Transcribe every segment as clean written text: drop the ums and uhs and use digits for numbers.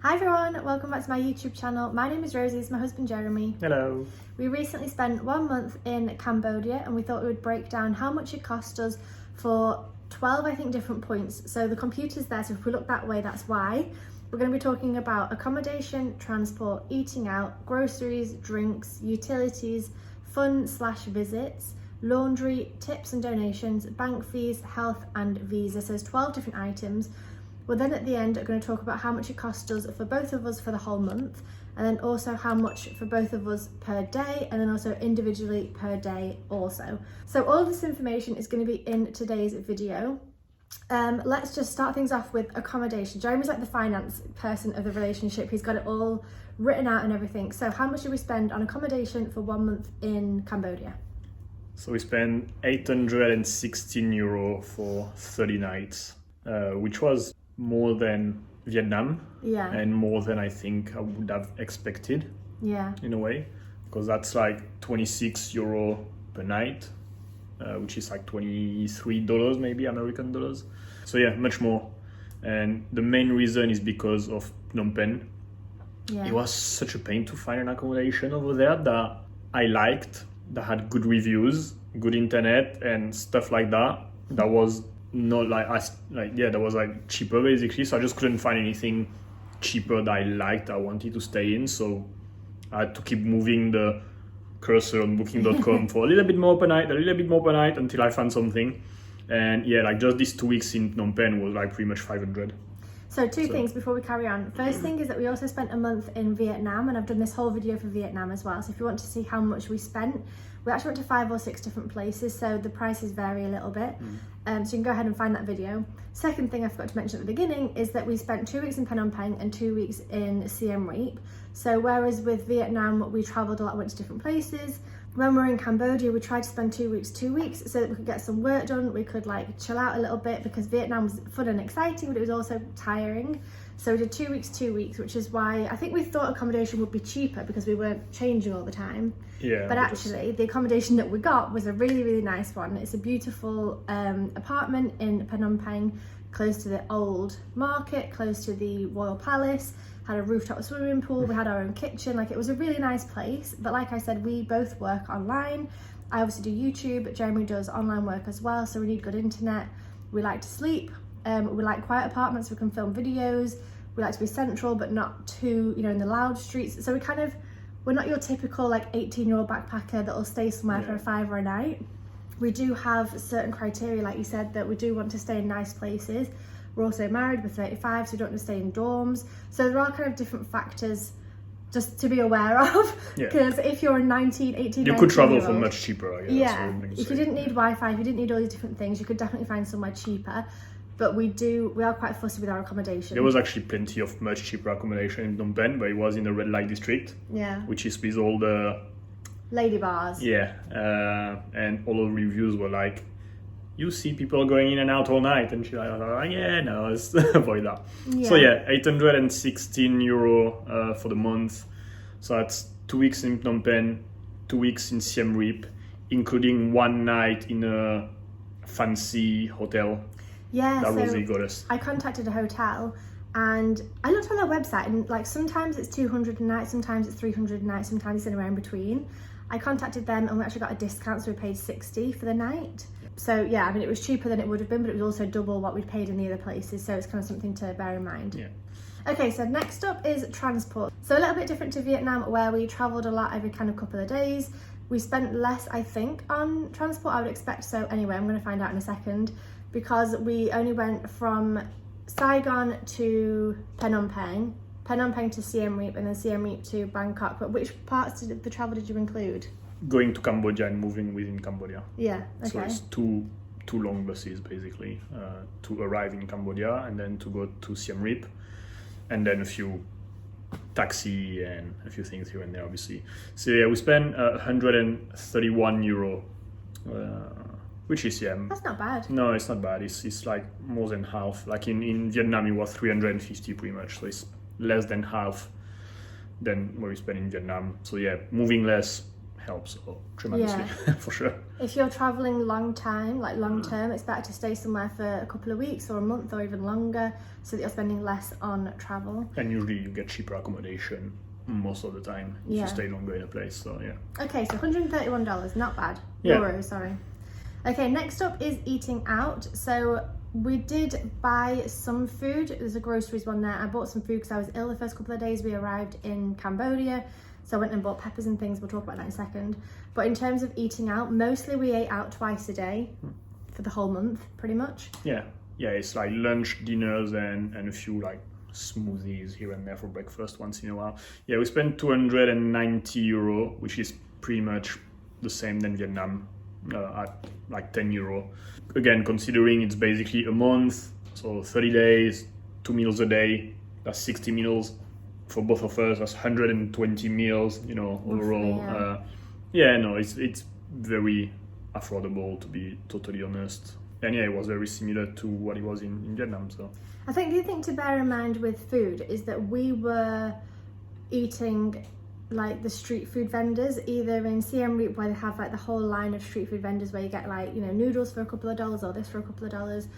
Hi everyone, welcome back to my YouTube channel. My name is Rosie, it's my husband Jeremy. Hello. We recently spent 1 month in Cambodia and we thought we would break down how much it cost us for 12, I think, different points. So the computer's there, so if we look that way, that's why. We're going to be talking about accommodation, transport, eating out, groceries, drinks, utilities, fun/visits, laundry, tips and donations, bank fees, health and visa. So there's 12 different items. We're then at the end going to talk about how much it cost us for both of us for the whole month, and then also how much for both of us per day, and then also individually per day also. So all of this information is going to be in today's video. Let's just start things off with accommodation. Jeremy's like the finance person of the relationship. He's got it all written out and everything. So how much did we spend on accommodation for 1 month in Cambodia? So we spent €816 for 30 nights, which was more than Vietnam, and more than I think I would have expected, in a way, because that's like €26 per night, which is like $23 maybe American dollars. So yeah, much more. And the main reason is because of Phnom Penh. It was such a pain to find an accommodation over there that I liked, that had good reviews, good internet and stuff like that. That was not that was like cheaper basically. So I just couldn't find anything cheaper that I liked, I wanted to stay in. So I had to keep moving the cursor on booking.com for a little bit more per night, until I found something. And yeah, like just these 2 weeks in Phnom Penh was like pretty much 500. So two things before we carry on. First thing is that we also spent a month in Vietnam, and I've done this whole video for Vietnam as well. So if you want to see how much we spent, we actually went to 5 or 6 different places, so the prices vary a little bit. So you can go ahead and find that video. Second thing I forgot to mention at the beginning is that we spent 2 weeks in Phnom Penh and 2 weeks in Siem Reap. So whereas with Vietnam, we travelled a lot, went to different places. When we were in Cambodia, we tried to spend 2 weeks so that we could get some work done. We could like chill out a little bit, because Vietnam was fun and exciting, but it was also tiring. So we did 2 weeks, which is why I think we thought accommodation would be cheaper because we weren't changing all the time. But actually the accommodation that we got was a really, really nice one. It's a beautiful apartment in Phnom Penh, close to the old market, close to the royal palace, had a rooftop swimming pool, we had our own kitchen. Like, it was a really nice place. But like I said, we both work online. I obviously do YouTube, but Jeremy does online work as well, so we need good internet. We like to sleep, we like quiet apartments, we can film videos. We like to be central but not too, in the loud streets. So we're not your typical like 18-year-old backpacker that'll stay somewhere for a $5 a night. We do have certain criteria, like you said, that we do want to stay in nice places. We're also married, we're 35, so we don't want to stay in dorms. So there are kind of different factors just to be aware of. Because if you're a 18, you could travel for much cheaper, I guess. If you didn't need Wi-Fi, if you didn't need all these different things, you could definitely find somewhere cheaper. But we are quite fussy with our accommodation. There was actually plenty of much cheaper accommodation in Phnom Penh, but it was in the red light district, which is with all the lady bars. And all the reviews were like, you see people going in and out all night, and she's like, let's avoid that. So €816 for the month. So that's 2 weeks in Phnom Penh, 2 weeks in Siem Reap, including 1 night in a fancy hotel. That really got us. I contacted a hotel and I looked on their website, and like sometimes it's 200 a night, sometimes it's 300 a night, sometimes it's anywhere in between. I contacted them and we actually got a discount, so we paid $60 for the night. So yeah, I mean, it was cheaper than it would have been, but it was also double what we'd paid in the other places, so it's kind of something to bear in mind. Okay, so next up is transport. So a little bit different to Vietnam, where we travelled a lot every kind of couple of days. We spent less, I think, on transport. I would expect so anyway. I'm going to find out in a second, because we only went from Saigon to Phnom Penh to Siem Reap, and then Siem Reap to Bangkok. But which parts of the travel did you include? Going to Cambodia and moving within Cambodia. So it's two long buses basically, to arrive in Cambodia and then to go to Siem Reap, and then a few taxi and a few things here and there, obviously. So yeah, we spent €131, which is that's not bad. No, it's not bad. It's like more than half. Like in Vietnam, it was 350 pretty much. So it's less than half than what we spent in Vietnam. So yeah, moving less helps tremendously for sure. If you're traveling long term, it's better to stay somewhere for a couple of weeks or a month or even longer, so that you're spending less on travel. And usually you get cheaper accommodation most of the time if you stay longer in a place. So yeah. Okay, so $131, not bad. Yeah. Euros, sorry. Okay, next up is eating out. So we did buy some food. There's a groceries one there. I bought some food because I was ill the first couple of days we arrived in Cambodia. So I went and bought peppers and things. We'll talk about that in a second. But in terms of eating out, mostly we ate out twice a day for the whole month, pretty much. Yeah, it's like lunch, dinners, and a few like smoothies here and there for breakfast once in a while. Yeah, we spent €290, which is pretty much the same than Vietnam, at like €10. Again, considering it's basically a month, so 30 days, 2 meals a day, that's 60 meals. For both of us, that's 120 meals, overall. It's very affordable, to be totally honest. And it was very similar to what it was in Vietnam. So I think the thing to bear in mind with food is that we were eating like the street food vendors, either in Siem Reap where they have like the whole line of street food vendors where you get like, noodles for a couple of dollars or this for a couple of dollars.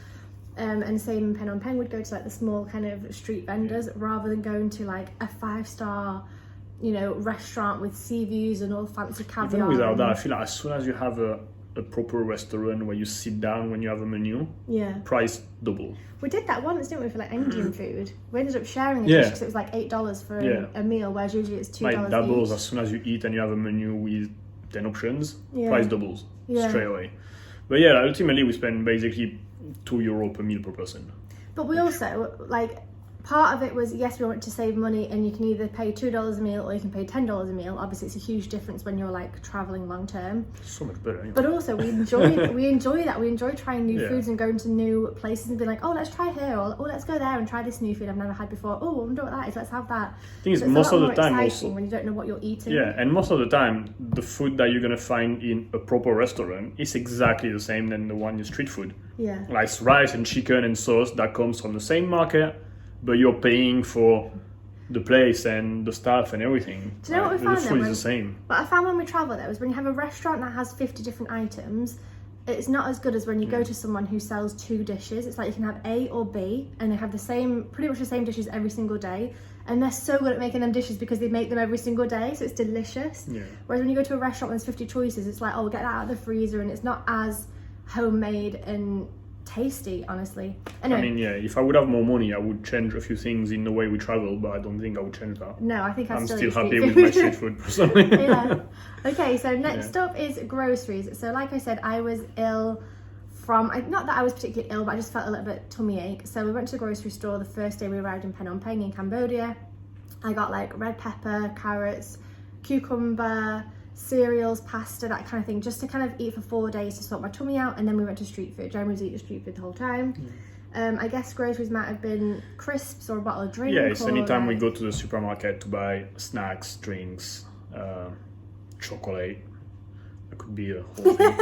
And same in Phnom Penh, would go to like the small kind of street vendors rather than going to like a 5-star, restaurant with sea views and all fancy caviar. Even without that, I feel like as soon as you have a proper restaurant where you sit down when you have a menu, price double. We did that once, didn't we, for like Indian food? We ended up sharing a dish because it was like $8 for a meal, whereas usually it's $2 like doubles each. As soon as you eat and you have a menu with 10 options, price doubles straight away. But ultimately we spend basically €2 per meal per person. But we also, part of it was, yes, we want to save money, and you can either pay $2 a meal or you can pay $10 a meal. Obviously, it's a huge difference when you're traveling long term. So much better. Anyway. But also, we enjoy that. We enjoy trying new foods and going to new places and being like, oh, let's try here, or oh, let's go there and try this new food I've never had before. Oh, I wonder what that is. Let's have that. I think it's most of the time also when you don't know what you're eating. Yeah, and most of the time, the food that you're gonna find in a proper restaurant is exactly the same than the one in street food. Yeah. Like rice and chicken and sauce that comes from the same market, but you're paying for the place and the staff and everything. Do you know what we found? The food is the same. What I found when we travel though is when you have a restaurant that has 50 different items, it's not as good as when you go to someone who sells 2 dishes. It's like you can have A or B, and they have pretty much the same dishes every single day. And they're so good at making them dishes because they make them every single day, so it's delicious. Yeah. Whereas when you go to a restaurant with 50 choices, it's like, oh, we'll get that out of the freezer, and it's not as homemade and tasty, honestly. Anyway, I mean, if I would have more money, I would change a few things in the way we travel, but I don't think I would change that. No, I think I'm still happy with my street food personally. Yeah. Okay, so next up is groceries. So like I said, I was ill from, not that I was particularly ill, but I just felt a little bit tummy ache. So we went to the grocery store the first day we arrived in Phnom Penh in Cambodia. I got red pepper, carrots, cucumber, cereals, pasta, that kind of thing, just to kind of eat for 4 days to sort my tummy out. And then we went to street food. Jeremy was eating street food the whole time. I guess groceries might have been crisps or a bottle of drink. Yeah, it's anytime we go to the supermarket to buy snacks, drinks, chocolate. That could be a whole thing.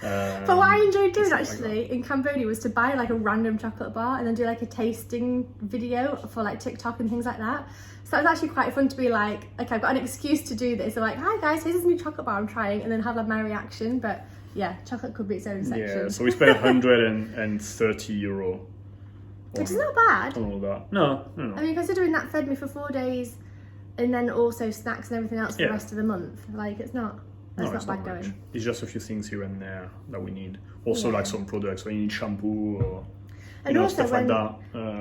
But what I enjoyed doing actually in Cambodia was to buy a random chocolate bar and then do a tasting video for TikTok and things like that. So that was actually quite fun to be like, okay, I've got an excuse to do this. So hi guys, here's this new chocolate bar I'm trying, and then have my reaction. But yeah, chocolate could be its own section. Yeah, so we spent €130. Which is not bad. On all that. No. I mean, considering that fed me for 4 days, and then also snacks and everything else for the rest of the month, it's not. It's not bad going. It's just a few things here and there that we need. Also, some products when you need shampoo or stuff like that.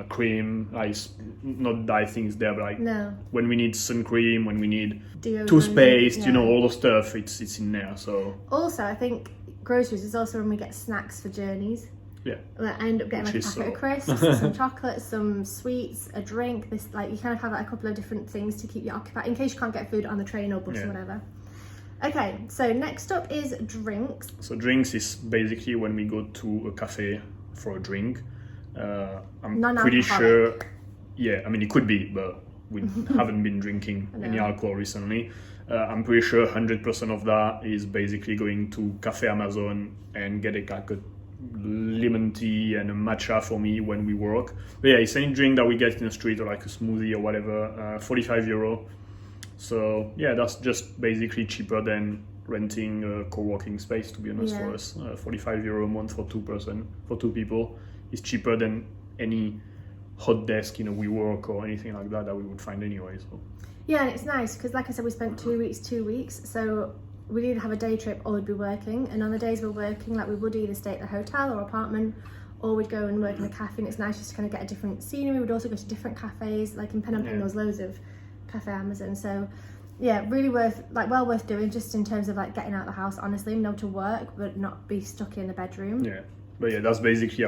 Cream, not dye things there, but when we need sun cream, when we need deodorant, toothpaste, all the stuff, it's in there. So also, I think groceries is also when we get snacks for journeys. Yeah. I end up getting a packet of crisps, some chocolates, some sweets, a drink. You kind of have a couple of different things to keep you occupied in case you can't get food on the train or bus or whatever. Okay, so next up is drinks. So drinks is basically when we go to a cafe for a drink. I'm pretty sure, I mean it could be, but we haven't been drinking any alcohol recently. I'm pretty sure 100% of that is basically going to Cafe Amazon and getting a lemon tea and a matcha for me when we work. But it's any drink that we get in the street or a smoothie or whatever, €45. So yeah, that's just basically cheaper than renting a co-working space, to be honest. For us, €45 a month for two people is cheaper than any hot desk in a WeWork or anything like that we would find anyway. So yeah, and it's nice because, like I said, we spent 2 weeks, so we'd either have a day trip or we'd be working, and on the days we're working, like, we would either stay at the hotel or apartment, or we'd go and work in a cafe, and it's nice just to kind of get a different scenery. We'd also go to different cafes, like in Phnom Penh there was loads of Cafe Amazon, so yeah, really well worth doing, just in terms of like getting out of the house, honestly, and be able to work but not be stuck in the bedroom. Yeah, but yeah, that's basically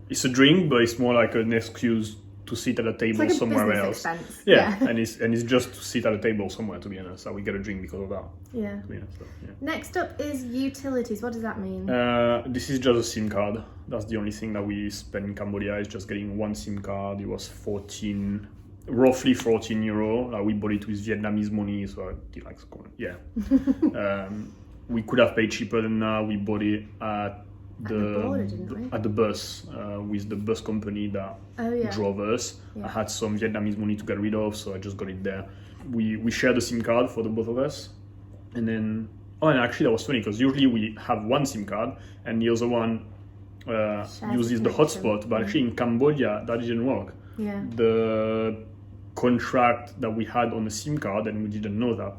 it's a drink, but it's more like an excuse to sit at a table like somewhere else. Expense. Yeah, and it's just to sit at a table somewhere, to be honest. So we get a drink because of that. Yeah. To be honest, so, yeah. Next up is utilities. What does that mean? This is just a SIM card. That's the only thing that we spend in Cambodia, is just getting one SIM card. It was roughly 14 euro. Like, we bought it with Vietnamese money, so we could have paid cheaper than that. We bought it at the bus with the bus company that drove us. I had some Vietnamese money to get rid of, so I just got it there. We shared the SIM card for the both of us, and then and actually that was funny because usually we have one SIM card and the other one uses the hotspot, but actually in Cambodia that didn't work. The contract that we had on the SIM card, and we didn't know that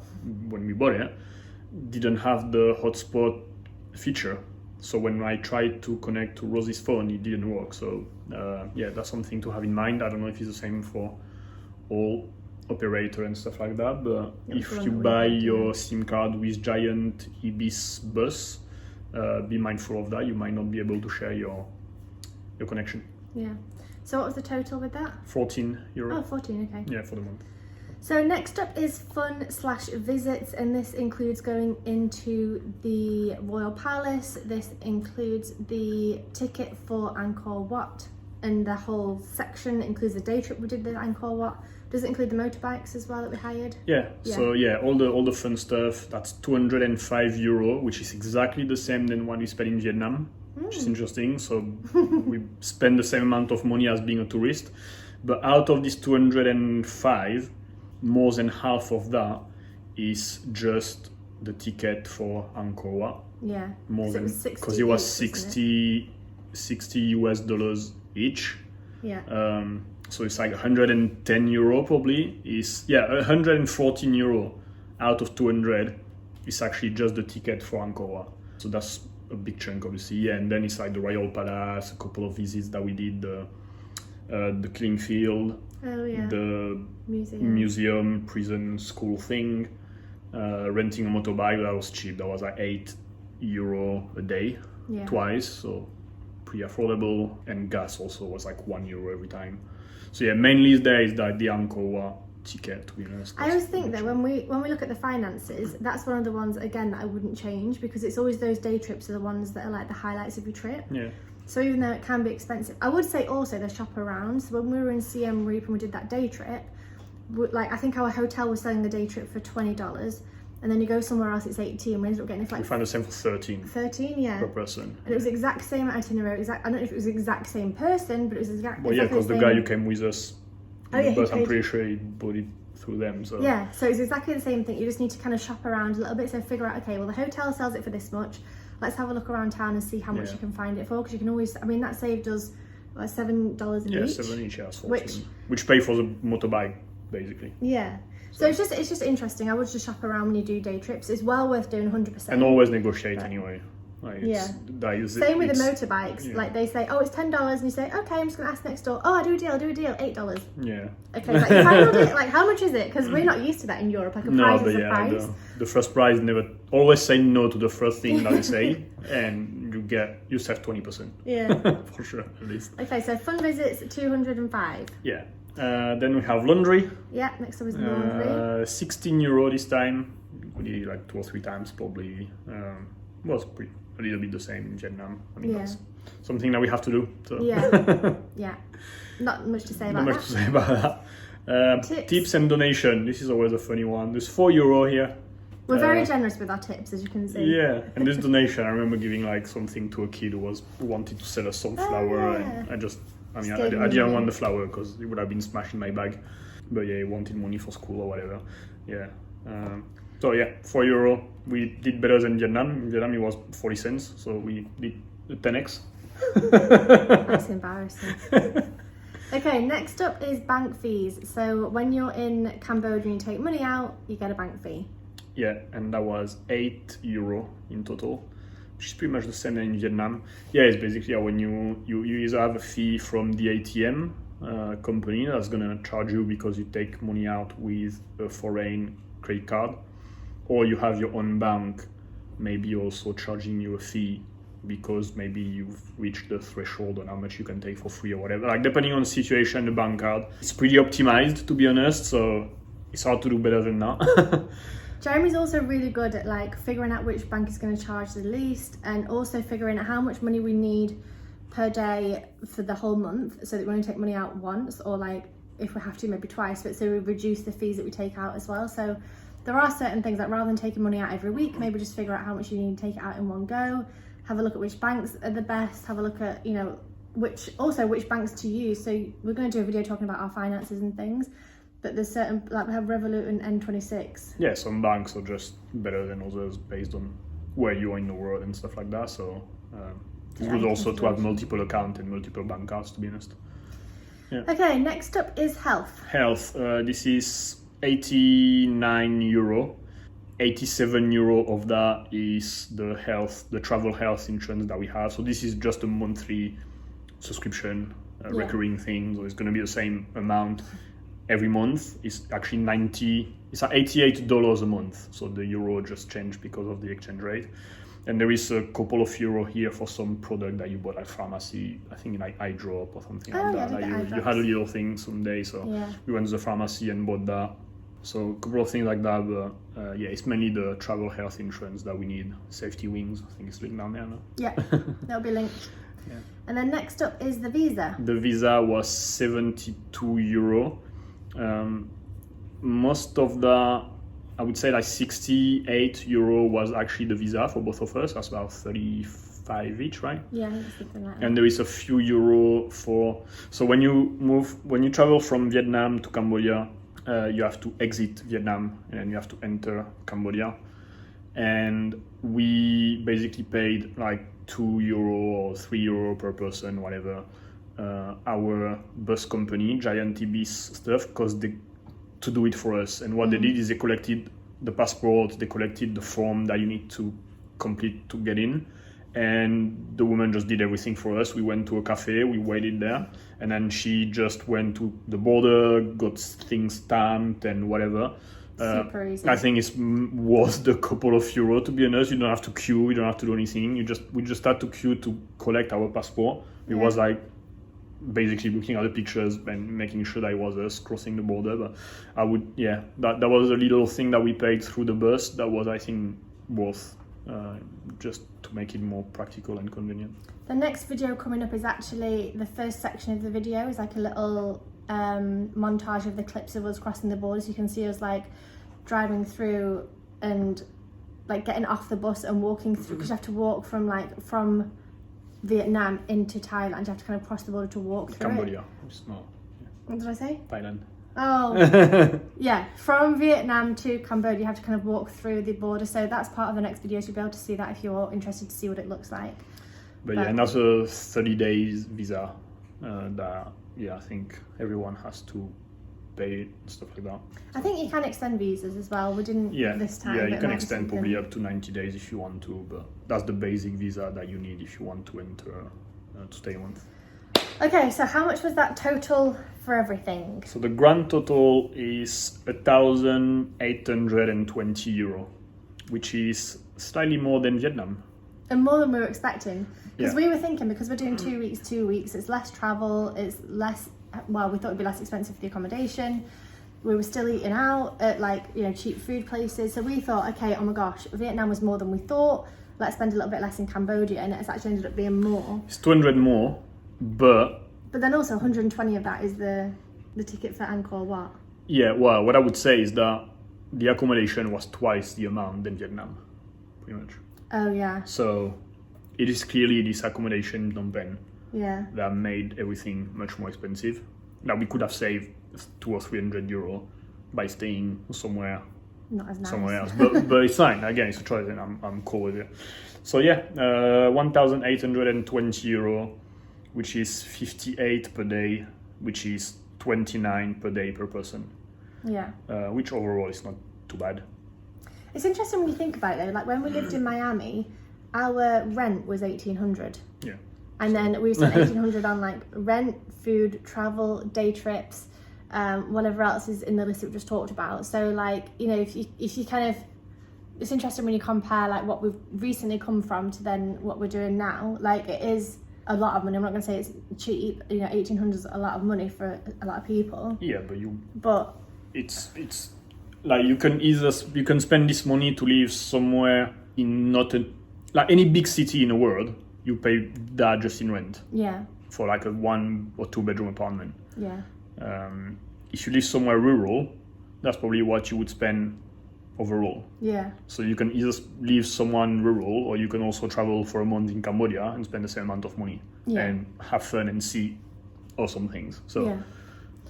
when we bought it, didn't have the hotspot feature. So when I tried to connect to Rosie's phone, it didn't work. So that's something to have in mind. I don't know if it's the same for all operator and stuff like that, but if you buy your SIM card with Giant Ibis bus, be mindful of that. You might not be able to share your connection. Yeah. So what was the total with that? €14. Oh, 14, okay. Yeah, for the month. So next up is fun/visits, and this includes going into the Royal Palace. This includes the ticket for Angkor Wat, and the whole section includes the day trip we did with Angkor Wat. Does it include the motorbikes as well that we hired? Yeah. So all the fun stuff. That's €205, which is exactly the same than what we spent in Vietnam, which is interesting. So we spend the same amount of money as being a tourist, but out of this 205, more than half of that is just the ticket for Angkor Wat. Yeah. More than, because it was $60 US each. Yeah. So it's like €110 probably. €114 out of 200 is actually just the ticket for Angkor Wat. So that's a big chunk, obviously. Yeah, and then it's like the Royal Palace, a couple of visits that we did, the killing field. The museum, prison, school thing, renting a motorbike. That was cheap. That was like €8 a day, twice, so pretty affordable. And gas also was like €1 every time. So yeah, mainly there is that the Angkor Wat ticket, to be honest. I always think that when we look at the finances, that's one of the ones again that I wouldn't change, because it's always those day trips are the ones that are like the highlights of your trip. Yeah. So even though it can be expensive, I would say also the shop around. So when we were in Siem Reap and we did that day trip, I think our hotel was selling the day trip for $20, and then you go somewhere else, it's 18. We ended up getting it for like... We found the same for 13. 13, yeah. Per person. And it was the exact same itinerary. I don't know if it was the exact same person, but it was exactly... Well, yeah, because the guy who came with us, I'm pretty sure he bought it through them. So yeah, so it's exactly the same thing. You just need to kind of shop around a little bit, so figure out, okay, well, the hotel sells it for this much. Let's have a look around town and see how much you can find it for, because you can always... I mean, that saved us $7 each. Yeah, 7 each, yeah, 14. Which pay for the motorbike, basically. Yeah. So it's just interesting. I would just shop around when you do day trips. It's well worth doing 100%. And always negotiate anyway. Same with the motorbikes. Yeah. Like they say, oh, it's $10, and you say, okay, I'm just gonna ask next door. Oh, I'll do a deal, $8. Yeah. Okay, like your final deal, like how much is it? Because we're not used to that in Europe. Like a price is a price. The first price, never always say no to the first thing that they say, and you save 20%. Yeah. For sure, at least. Okay, so fun visits 205. Yeah. Then we have laundry. Yeah, next up is laundry. €16 this time. We did it like 2 or 3 times probably. Was a little bit the same in Vietnam. I mean, that's something that we have to do. So. Yeah. Yeah. Not much to say about that. Not much to say about that. Tips and donation. This is always a funny one. There's €4 here. We're very generous with our tips, as you can see. Yeah, and this donation, I remember giving like something to a kid who wanted to sell us some flour, and I didn't want the flour because it would have been smashed in my bag. But yeah, he wanted money for school or whatever. Yeah, So yeah, €4, we did better than Vietnam. In Vietnam it was 40 cents, so we did 10x. That's embarrassing. Okay, next up is bank fees. So when you're in Cambodia and you take money out, you get a bank fee. Yeah, and that was €8 in total, which is pretty much the same in Vietnam. Yeah, it's basically when you either have a fee from the ATM company that's gonna charge you because you take money out with a foreign credit card, or you have your own bank maybe also charging you a fee because maybe you've reached the threshold on how much you can take for free or whatever. Like depending on the situation, the bank card, it's pretty optimized to be honest, so it's hard to do better than that. Jeremy's also really good at like figuring out which bank is going to charge the least, and also figuring out how much money we need per day for the whole month, so that we only take money out once, or like if we have to maybe twice, but so we reduce the fees that we take out as well. So there are certain things, like rather than taking money out every week, maybe just figure out how much you need to take it out in one go. Have a look at which banks are the best, have a look at, you know, which banks to use. So we're going to do a video talking about our finances and things, but there's certain, like we have Revolut and N26. Yeah, some banks are just better than others based on where you are in the world and stuff like that. So it's good also to have multiple accounts and multiple bank cards, to be honest. Yeah. Okay, next up is health. Health, this is €89. €87 of that is the travel health insurance that we have. So this is just a monthly subscription, recurring thing. So it's going to be the same amount every month. It's actually it's at $88 a month. So the euro just changed because of the exchange rate. And there is a couple of euro here for some product that you bought at pharmacy, I think like eye drop or something like that. Like you had a little thing someday, so we went to the pharmacy and bought that. So a couple of things like that, but yeah, it's mainly the travel health insurance that we need. SafetyWings, I think it's linked down there now. Yeah, that'll be linked. Yeah. And then next up is the visa. The visa was €72. Most of the, I would say like €68 was actually the visa for both of us. That's about 35 each, right? Yeah, I think it's something like that. And there is a few euro for, so when you travel from Vietnam to Cambodia, you have to exit Vietnam and then you have to enter Cambodia. And we basically paid like €2 or €3 per person, whatever. Our bus company, Giant TB's stuff, because to do it for us. And what they did is they collected the passport, they collected the form that you need to complete to get in. And the woman just did everything for us. We went to a cafe, we waited there, and then she just went to the border, got things stamped and whatever. Super easy. I think it's worth the couple of euro, to be honest. You don't have to queue, you don't have to do anything. We just had to queue to collect our passport. It was like basically looking at the pictures and making sure that it was us crossing the border. But that was a little thing that we paid through the bus that was, I think, worth just to make it more practical and convenient. The next video coming up is actually the first section of the video. Is like a little montage of the clips of us crossing the border, so you can see us like driving through and like getting off the bus and walking through, because you have to walk from Vietnam into Thailand. You have to kind of cross the border to walk through Cambodia. It's not. Yeah. What did I say? Thailand. Oh, yeah. From Vietnam to Cambodia, you have to kind of walk through the border. So that's part of the next video. So you'll be able to see that if you're interested to see what it looks like. But yeah, and that's a 30 days visa that, I think everyone has to pay and stuff like that. I think you can extend visas as well. We didn't this time. Yeah, you can extend probably up to 90 days if you want to, but that's the basic visa that you need if you want to enter, to stay a month. Okay, so how much was that total for everything? So the grand total is €1,820, which is slightly more than Vietnam. And more than we were expecting. Because we were thinking, because we're doing 2 weeks, it's less travel, it's less, well, we thought it'd be less expensive for the accommodation. We were still eating out at cheap food places. So we thought, okay, oh my gosh, Vietnam was more than we thought. Let's spend a little bit less in Cambodia, and it's actually ended up being more. It's 200 more, but then also 120 of that is the ticket for Angkor Wat. Yeah, well, what I would say is that the accommodation was twice the amount than Vietnam, pretty much. Oh yeah. So it is clearly this accommodation in Phnom Penh that made everything much more expensive. Now we could have saved €200 or €300 by staying somewhere not as nice. somewhere else. But it's fine. Again, it's a choice, and I'm cool with it. So yeah, 1,820 euro, which is 58 per day, which is 29 per day per person. Yeah. Which overall is not too bad. It's interesting when you think about it though. Like when we lived in Miami, our rent was 1,800. Yeah. And then we spent 1,800 on like rent, food, travel, day trips, whatever else is in the list that we just talked about. So like, you know, if you kind of, it's interesting when you compare like what we've recently come from to then what we're doing now. Like it is a lot of money. I'm not going to say it's cheap. You know, 1,800 is a lot of money for a lot of people. Yeah, but it's like you can spend this money to live somewhere in not like any big city in the world. You pay that just in rent. Yeah. For like a 1 or 2 bedroom apartment. Yeah. If you live somewhere rural, that's probably what you would spend overall. Yeah. So you can either live someone rural, or you can also travel for a month in Cambodia and spend the same amount of money and have fun and see awesome things. So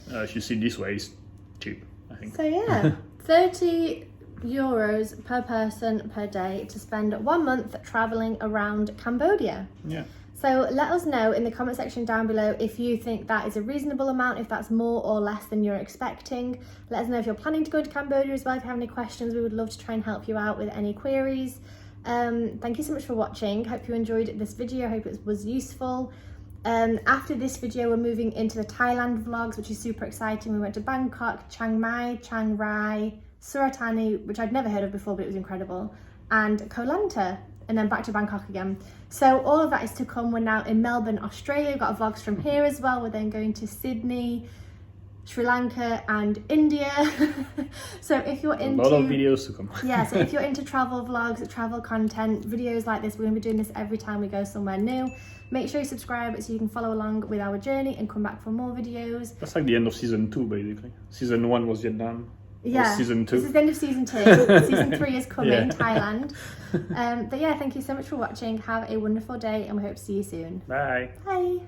if you see it this way, it's cheap, I think. So yeah, 30 euros per person per day to spend 1 month traveling around Cambodia. Yeah. So let us know in the comment section down below if you think that is a reasonable amount, if that's more or less than you're expecting. Let us know if you're planning to go to Cambodia as well. If you have any questions, we would love to try and help you out with any queries. Thank you so much for watching. Hope you enjoyed this video. Hope it was useful. After this video, we're moving into the Thailand vlogs, which is super exciting. We went to Bangkok, Chiang Mai, Chiang Rai, Suratani, which I'd never heard of before, but it was incredible, and Koh Lanta, and then back to Bangkok again. So all of that is to come. We're now in Melbourne, Australia. We've got vlogs from here as well. We're then going to Sydney, Sri Lanka and India. So if you're into... A lot of videos to come. Yeah, so if you're into travel vlogs, travel content, videos like this, we're going to be doing this every time we go somewhere new. Make sure you subscribe so you can follow along with our journey and come back for more videos. That's like the end of season 2, basically. Season 1 was Vietnam. Yeah, season 2. This is the end of season 2. Season 3 is coming, Thailand. But yeah, thank you so much for watching. Have a wonderful day and we hope to see you soon. Bye. Bye.